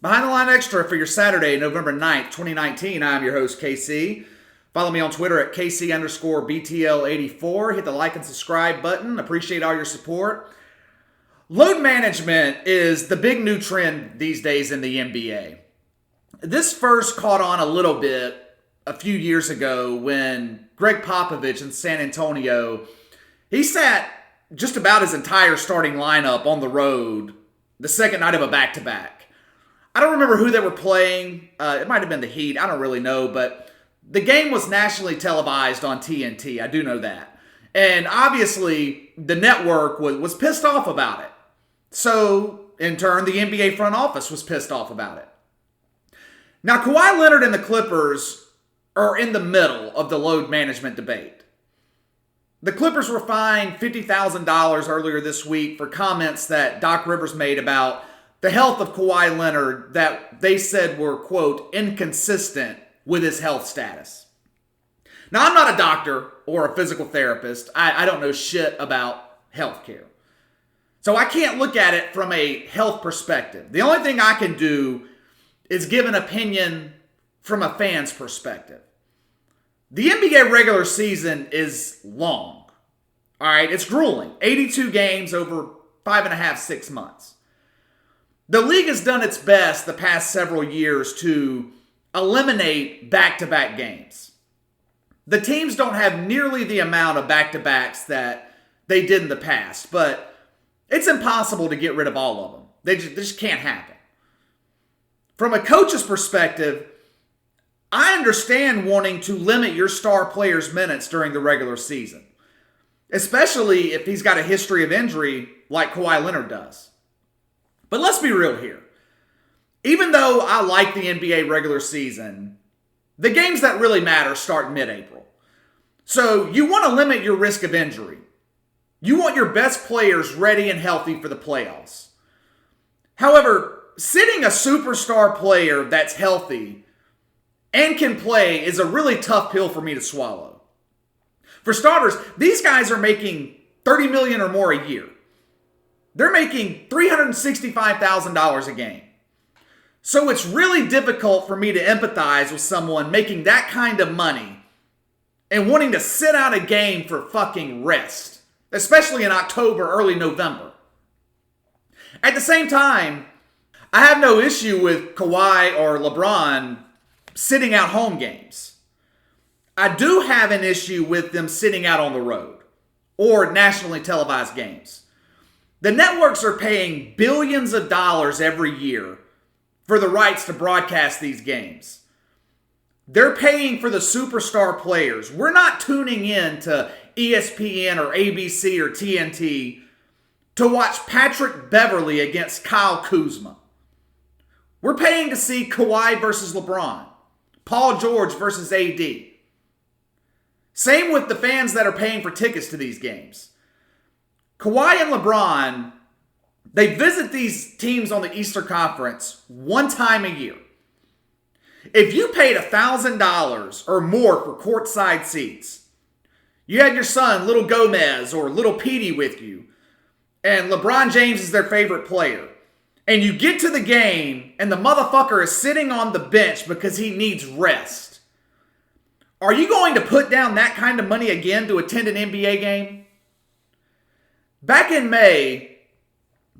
Behind the Line Extra for your Saturday, November 9th, 2019. I'm your host, KC. Follow me on Twitter at KC_BTL84. Hit the like and subscribe button. Appreciate all your support. Load management is the big new trend these days in the NBA. This first caught on a little bit a few years ago when Greg Popovich in San Antonio, he sat just about his entire starting lineup on the road the second night of a back-to-back. I don't remember who they were playing. It might have been the Heat. I don't really know, but the game was nationally televised on TNT. I do know that. And obviously, the network was pissed off about it. So, in turn, the NBA front office was pissed off about it. Now, Kawhi Leonard and the Clippers are in the middle of the load management debate. The Clippers were fined $50,000 earlier this week for comments that Doc Rivers made about the health of Kawhi Leonard that they said were, quote, inconsistent with his health status. Now, I'm not a doctor or a physical therapist. I don't know shit about healthcare. So I can't look at it from a health perspective. The only thing I can do is give an opinion from a fan's perspective. The NBA regular season is long. All right, it's grueling. 82 games over 5.5, 6 months. The league has done its best the past several years to eliminate back-to-back games. The teams don't have nearly the amount of back-to-backs that they did in the past, but it's impossible to get rid of all of them. They just can't happen. From a coach's perspective, I understand wanting to limit your star player's minutes during the regular season, especially if he's got a history of injury like Kawhi Leonard does. But let's be real here. Even though I like the NBA regular season, the games that really matter start mid-April. So you want to limit your risk of injury. You want your best players ready and healthy for the playoffs. However, sitting a superstar player that's healthy and can play is a really tough pill for me to swallow. For starters, these guys are making $30 million or more a year. They're making $365,000 a game. So it's really difficult for me to empathize with someone making that kind of money and wanting to sit out a game for fucking rest, especially in October, early November. At the same time, I have no issue with Kawhi or LeBron sitting out home games. I do have an issue with them sitting out on the road or nationally televised games. The networks are paying billions of dollars every year for the rights to broadcast these games. They're paying for the superstar players. We're not tuning in to ESPN or ABC or TNT to watch Patrick Beverley against Kyle Kuzma. We're paying to see Kawhi versus LeBron, Paul George versus AD. Same with the fans that are paying for tickets to these games. Kawhi and LeBron, they visit these teams on the Eastern Conference one time a year. If you paid $1,000 or more for courtside seats, you had your son, Little Gomez or Little Petey with you, and LeBron James is their favorite player, and you get to the game and the motherfucker is sitting on the bench because he needs rest, are you going to put down that kind of money again to attend an NBA game? Back in May,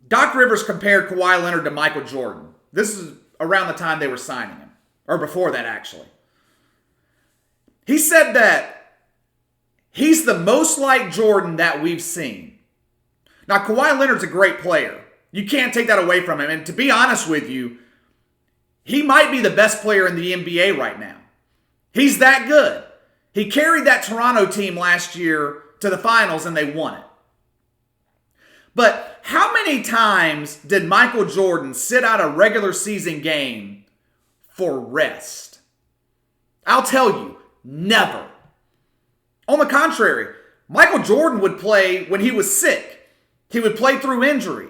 Doc Rivers compared Kawhi Leonard to Michael Jordan. This is around the time they were signing him, or before that actually. He said that he's the most like Jordan that we've seen. Now, Kawhi Leonard's a great player. You can't take that away from him. And to be honest with you, he might be the best player in the NBA right now. He's that good. He carried that Toronto team last year to the finals and they won it. But how many times did Michael Jordan sit out a regular season game for rest? I'll tell you, never. On the contrary, Michael Jordan would play when he was sick. He would play through injury.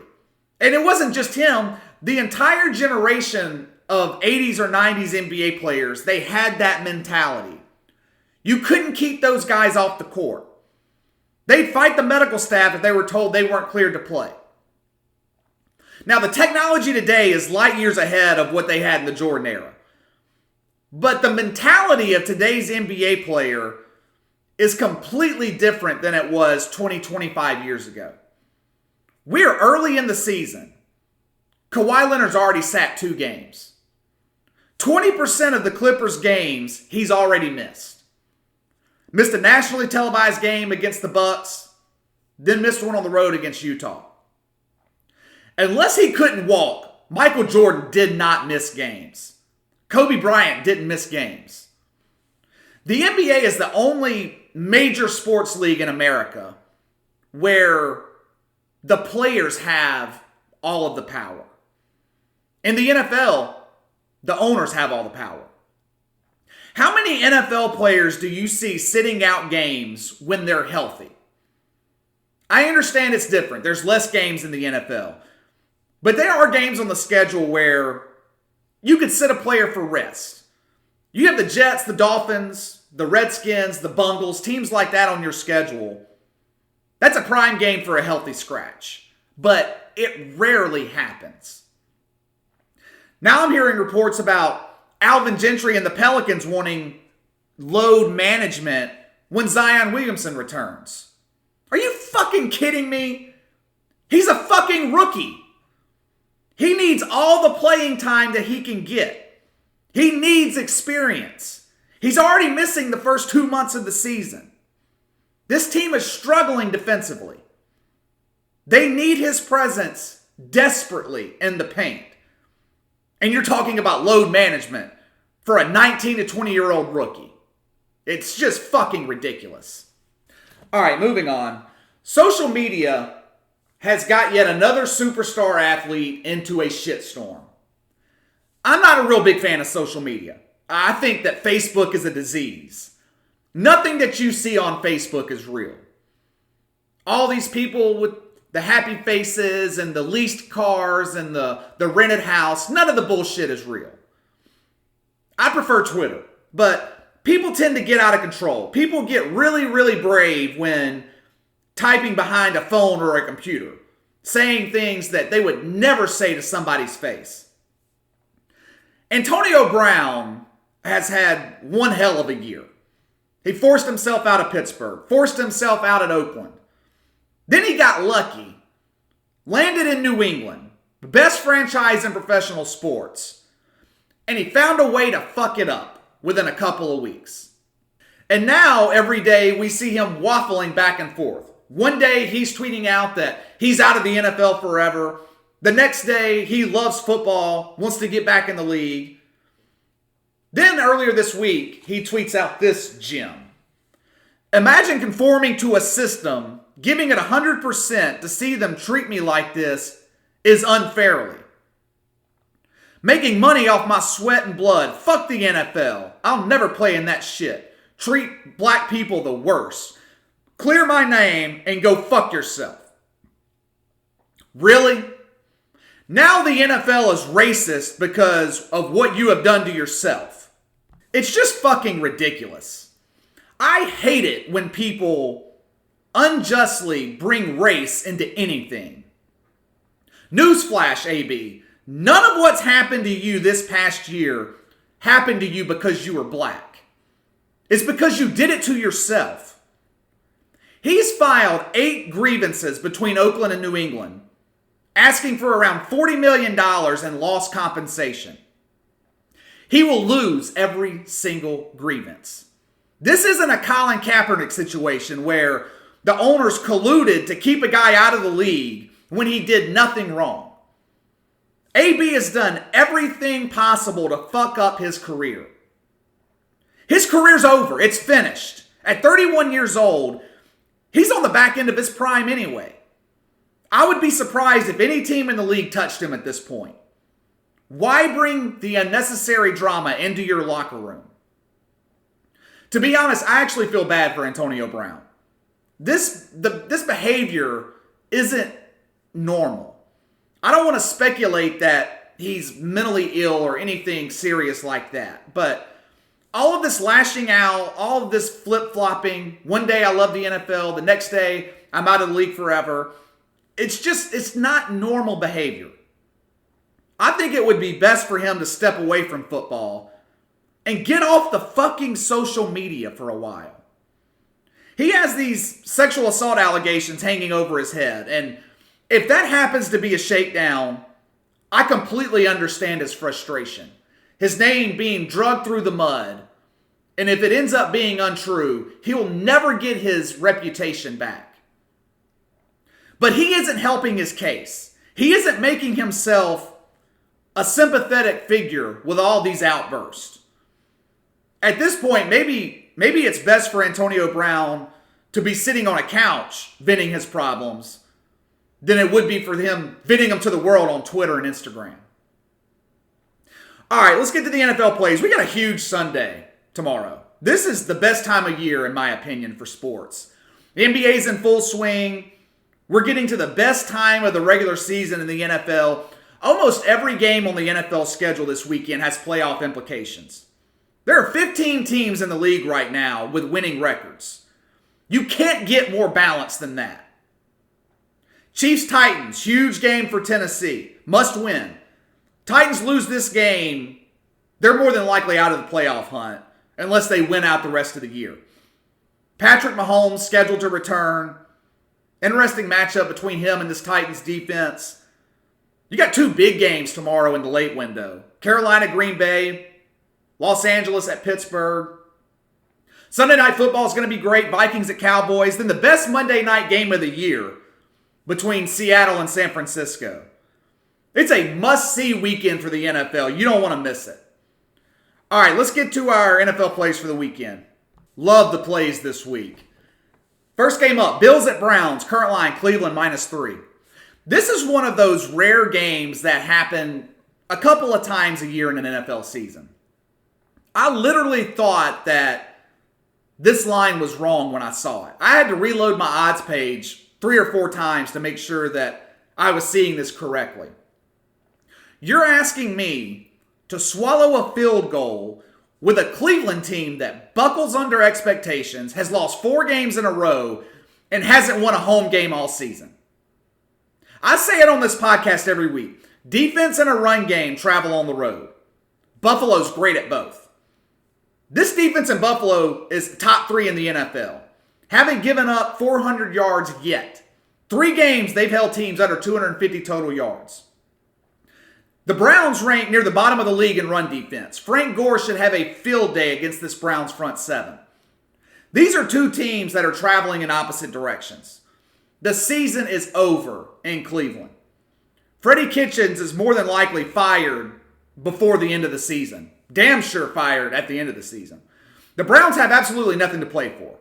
And it wasn't just him. The entire generation of 80s or 90s NBA players, they had that mentality. You couldn't keep those guys off the court. They'd fight the medical staff if they were told they weren't cleared to play. Now, the technology today is light years ahead of what they had in the Jordan era. But the mentality of today's NBA player is completely different than it was 20, 25 years ago. We're early in the season. Kawhi Leonard's already sat 2 games. 20% of the Clippers' games he's already missed. Missed a nationally televised game against the Bucks, then missed one on the road against Utah. Unless he couldn't walk, Michael Jordan did not miss games. Kobe Bryant didn't miss games. The NBA is the only major sports league in America where the players have all of the power. In the NFL, the owners have all the power. How many NFL players do you see sitting out games when they're healthy? I understand it's different. There's less games in the NFL. But there are games on the schedule where you could sit a player for rest. You have the Jets, the Dolphins, the Redskins, the Bungles, teams like that on your schedule. That's a prime game for a healthy scratch. But it rarely happens. Now I'm hearing reports about Alvin Gentry and the Pelicans wanting load management when Zion Williamson returns. Are you fucking kidding me? He's a fucking rookie. He needs all the playing time that he can get. He needs experience. He's already missing the first 2 months of the season. This team is struggling defensively. They need his presence desperately in the paint. And you're talking about load management for a 19 to 20-year-old rookie. It's just fucking ridiculous. All right, moving on. Social media has got yet another superstar athlete into a shitstorm. I'm not a real big fan of social media. I think that Facebook is a disease. Nothing that you see on Facebook is real. All these people with the happy faces and the leased cars and the rented house, none of the bullshit is real. I prefer Twitter, but people tend to get out of control. People get really, really brave when typing behind a phone or a computer, saying things that they would never say to somebody's face. Antonio Brown has had one hell of a year. He forced himself out of Pittsburgh, forced himself out at Oakland. Then he got lucky, landed in New England, the best franchise in professional sports, and he found a way to fuck it up within a couple of weeks. And now, every day, we see him waffling back and forth. One day, he's tweeting out that he's out of the NFL forever. The next day, he loves football, wants to get back in the league. Then, earlier this week, he tweets out this gem. Imagine conforming to a system, giving it 100% to see them treat me like this is unfairly. Making money off my sweat and blood. Fuck the NFL. I'll never play in that shit. Treat black people the worst. Clear my name and go fuck yourself. Really? Now the NFL is racist because of what you have done to yourself. It's just fucking ridiculous. I hate it when people unjustly bring race into anything. Newsflash, AB. None of what's happened to you this past year happened to you because you were black. It's because you did it to yourself. He's filed 8 grievances between Oakland and New England, asking for around $40 million in lost compensation. He will lose every single grievance. This isn't a Colin Kaepernick situation where the owners colluded to keep a guy out of the league when he did nothing wrong. AB has done everything possible to fuck up his career. His career's over. It's finished. At 31 years old, he's on the back end of his prime anyway. I would be surprised if any team in the league touched him at this point. Why bring the unnecessary drama into your locker room? To be honest, I actually feel bad for Antonio Brown. This behavior isn't normal. I don't want to speculate that he's mentally ill or anything serious like that. But all of this lashing out, all of this flip-flopping, one day I love the NFL, the next day I'm out of the league forever. It's not normal behavior. I think it would be best for him to step away from football and get off the fucking social media for a while. He has these sexual assault allegations hanging over his head, and if that happens to be a shakedown, I completely understand his frustration. His name being dragged through the mud, and if it ends up being untrue, he'll never get his reputation back. But he isn't helping his case. He isn't making himself a sympathetic figure with all these outbursts. At this point, maybe it's best for Antonio Brown to be sitting on a couch venting his problems than it would be for him venting them to the world on Twitter and Instagram. All right, let's get to the NFL plays. We got a huge Sunday tomorrow. This is the best time of year, in my opinion, for sports. The NBA's in full swing. We're getting to the best time of the regular season in the NFL. Almost every game on the NFL schedule this weekend has playoff implications. There are 15 teams in the league right now with winning records. You can't get more balanced than that. Chiefs-Titans, huge game for Tennessee. Must win. Titans lose this game, they're more than likely out of the playoff hunt unless they win out the rest of the year. Patrick Mahomes scheduled to return. Interesting matchup between him and this Titans defense. You got two big games tomorrow in the late window. Carolina, Green Bay, Los Angeles at Pittsburgh. Sunday Night Football is going to be great. Vikings at Cowboys. Then the best Monday night game of the year between Seattle and San Francisco. It's a must-see weekend for the NFL. You don't want to miss it. All right, let's get to our NFL plays for the weekend. Love the plays this week. First game up, Bills at Browns. Current line, Cleveland -3. This is one of those rare games that happen a couple of times a year in an NFL season. I literally thought that this line was wrong when I saw it. I had to reload my odds page 3 or 4 times to make sure that I was seeing this correctly. You're asking me to swallow a field goal with a Cleveland team that buckles under expectations, has lost 4 games in a row, and hasn't won a home game all season. I say it on this podcast every week. Defense and a run game travel on the road. Buffalo's great at both. This defense in Buffalo is top 3 in the NFL. Haven't given up 400 yards yet. 3 games they've held teams under 250 total yards. The Browns rank near the bottom of the league in run defense. Frank Gore should have a field day against this Browns front 7. These are 2 teams that are traveling in opposite directions. The season is over in Cleveland. Freddie Kitchens is more than likely fired before the end of the season. Damn sure fired at the end of the season. The Browns have absolutely nothing to play for.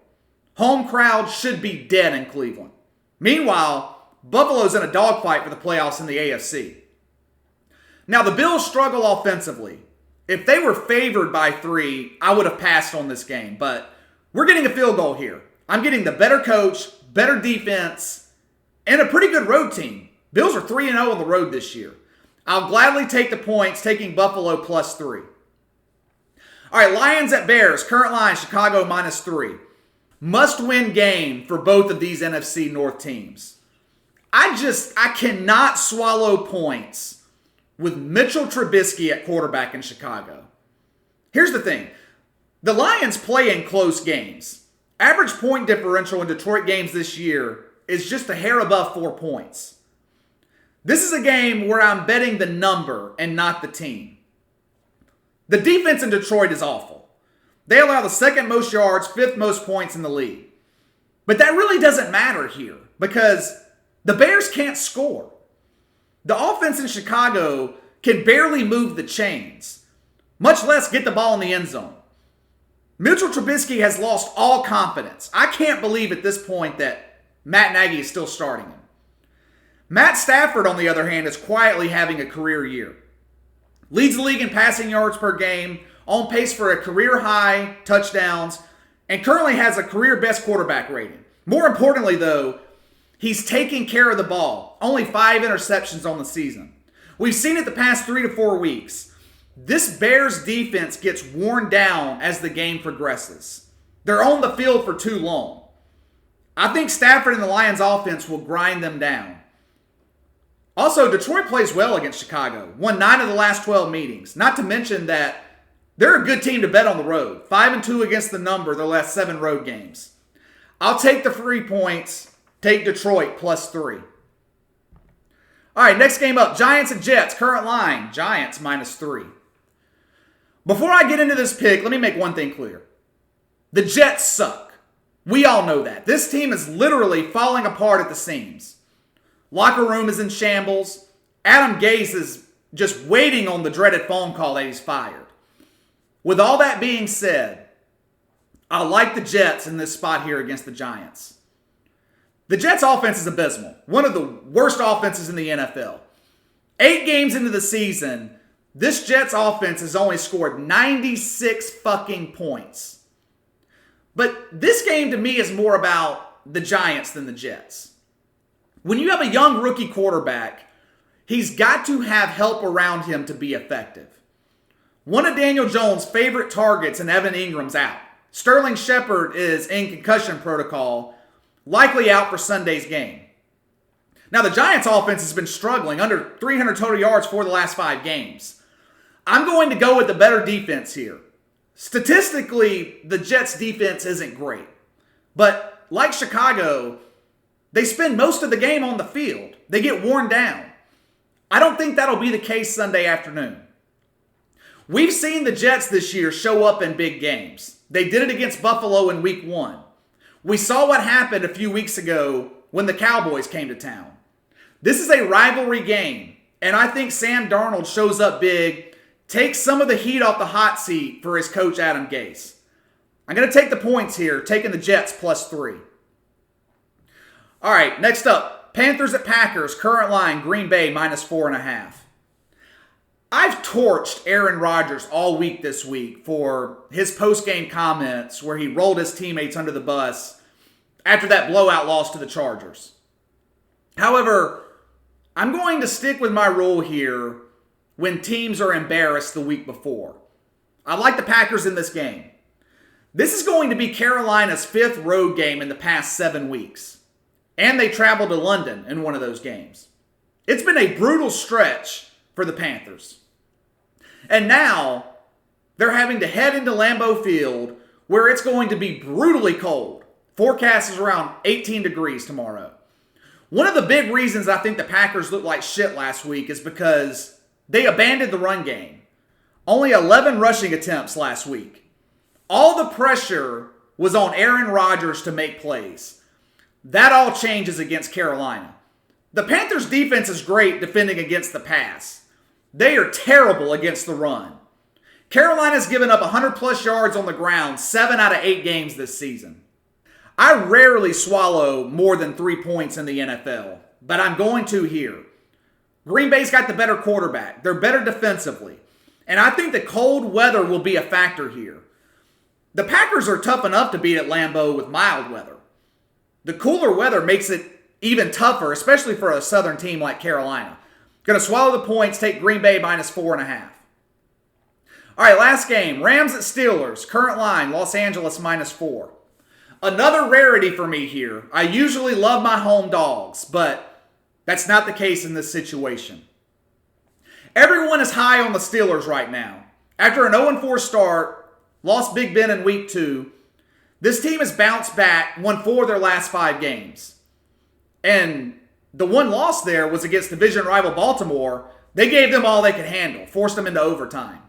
Home crowd should be dead in Cleveland. Meanwhile, Buffalo's in a dogfight for the playoffs in the AFC. Now, the Bills struggle offensively. If they were favored by 3, I would have passed on this game. But we're getting a field goal here. I'm getting the better coach, better defense, and a pretty good road team. Bills are 3-0 on the road this year. I'll gladly take the points, taking Buffalo +3. All right, Lions at Bears. Current line, Chicago -3. Must-win game for both of these NFC North teams. I cannot swallow points with Mitchell Trubisky at quarterback in Chicago. Here's the thing. The Lions play in close games. Average point differential in Detroit games this year is just a hair above 4 points. This is a game where I'm betting the number and not the team. The defense in Detroit is awful. They allow the 2nd most yards, 5th most points in the league. But that really doesn't matter here because the Bears can't score. The offense in Chicago can barely move the chains, much less get the ball in the end zone. Mitchell Trubisky has lost all confidence. I can't believe at this point that Matt Nagy is still starting him. Matt Stafford, on the other hand, is quietly having a career year. Leads the league in passing yards per game, on pace for a career-high touchdowns, and currently has a career-best quarterback rating. More importantly, though, he's taking care of the ball. Only 5 interceptions on the season. We've seen it the past 3 to 4 weeks. This Bears defense gets worn down as the game progresses. They're on the field for too long. I think Stafford and the Lions offense will grind them down. Also, Detroit plays well against Chicago. Won 9 of the last 12 meetings. Not to mention that they're a good team to bet on the road. 5-2 against the number their last 7 road games. I'll take the 3 points. Take Detroit +3. All right, next game up. Giants and Jets. Current line. Giants -3. Before I get into this pick, let me make one thing clear. The Jets suck. We all know that. This team is literally falling apart at the seams. Locker room is in shambles. Adam Gase is just waiting on the dreaded phone call that he's fired. With all that being said, I like the Jets in this spot here against the Giants. The Jets' offense is abysmal. One of the worst offenses in the NFL. 8 games into the season, this Jets offense has only scored 96 fucking points. But this game to me is more about the Giants than the Jets. When you have a young rookie quarterback, he's got to have help around him to be effective. One of Daniel Jones' favorite targets and Evan Ingram's out. Sterling Shepard is in concussion protocol, likely out for Sunday's game. Now, the Giants' offense has been struggling, under 300 total yards for the last 5 games. I'm going to go with the better defense here. Statistically, the Jets' defense isn't great. But like Chicago, they spend most of the game on the field. They get worn down. I don't think that'll be the case Sunday afternoon. We've seen the Jets this year show up in big games. They did it against Buffalo in week 1. We saw what happened a few weeks ago when the Cowboys came to town. This is a rivalry game, and I think Sam Darnold shows up big, takes some of the heat off the hot seat for his coach Adam Gase. I'm going to take the points here, taking the Jets +3. All right, next up, Panthers at Packers, current line, Green Bay -4.5. I've torched Aaron Rodgers all week this week for his post-game comments where he rolled his teammates under the bus after that blowout loss to the Chargers. However, I'm going to stick with my rule here when teams are embarrassed the week before. I like the Packers in this game. This is going to be Carolina's 5th road game in the past 7 weeks. And they traveled to London in one of those games. It's been a brutal stretch for the Panthers. And now, they're having to head into Lambeau Field where it's going to be brutally cold. Forecast is around 18 degrees tomorrow. One of the big reasons I think the Packers looked like shit last week is because they abandoned the run game. Only 11 rushing attempts last week. All the pressure was on Aaron Rodgers to make plays. That all changes against Carolina. The Panthers' defense is great defending against the pass. They are terrible against the run. Carolina's given up 100+ yards on the ground 7 out of 8 games this season. I rarely swallow more than 3 points in the NFL, but I'm going to here. Green Bay's got the better quarterback. They're better defensively. And I think the cold weather will be a factor here. The Packers are tough enough to beat at Lambeau with mild weather. The cooler weather makes it even tougher, especially for a southern team like Carolina. Going to swallow the points, take Green Bay -4.5. All right, last game. Rams at Steelers. Current line, Los Angeles -4. Another rarity for me here. I usually love my home dogs, but that's not the case in this situation. Everyone is high on the Steelers right now. After an 0-4 start, lost Big Ben in week 2, this team has bounced back, won 4 of their last 5 games. And the one loss there was against division rival Baltimore. They gave them all they could handle, forced them into overtime.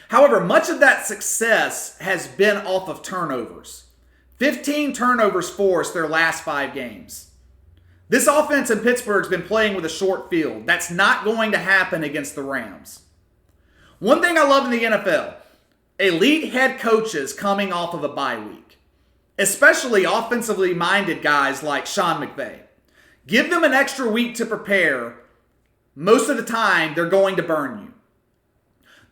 However, much of that success has been off of turnovers. 15 turnovers forced their last 5 games. This offense in Pittsburgh's been playing with a short field. That's not going to happen against the Rams. One thing I love in the NFL, elite head coaches coming off of a bye week. Especially offensively minded guys like Sean McVay. Give them an extra week to prepare. Most of the time, they're going to burn you.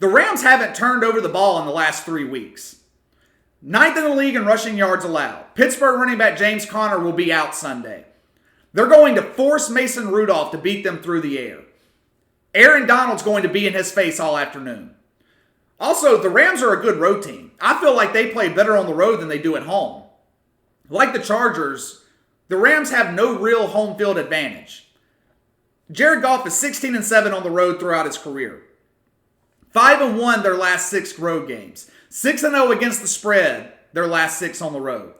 The Rams haven't turned over the ball in the last 3 weeks. 9th in the league in rushing yards allowed. Pittsburgh running back James Conner will be out Sunday. They're going to force Mason Rudolph to beat them through the air. Aaron Donald's going to be in his face all afternoon. Also, the Rams are a good road team. I feel like they play better on the road than they do at home. Like the Chargers, the Rams have no real home field advantage. Jared Goff is 16-7 on the road throughout his career. 5-1 their last 6 road games. 6-0 against the spread their last 6 on the road.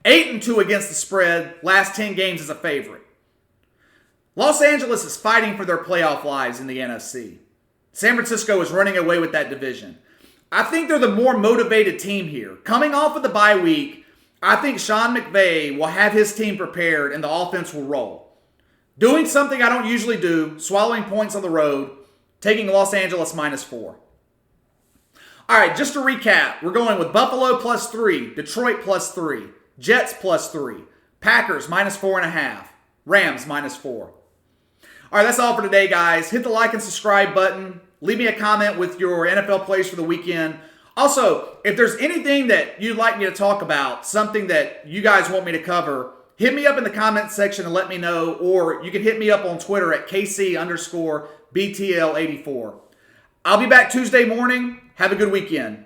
8-2 against the spread, last 10 games as a favorite. Los Angeles is fighting for their playoff lives in the NFC. San Francisco is running away with that division. I think they're the more motivated team here. Coming off of the bye week, I think Sean McVay will have his team prepared and the offense will roll. Doing something I don't usually do, swallowing points on the road, taking Los Angeles -4. All right, just to recap, we're going with Buffalo +3, Detroit +3, Jets +3, Packers -4.5, Rams -4. All right, that's all for today, guys. Hit the like and subscribe button. Leave me a comment with your NFL plays for the weekend. Also, if there's anything that you'd like me to talk about, something that you guys want me to cover, hit me up in the comment section and let me know, or you can hit me up on Twitter at KC_BTL84. I'll be back Tuesday morning. Have a good weekend.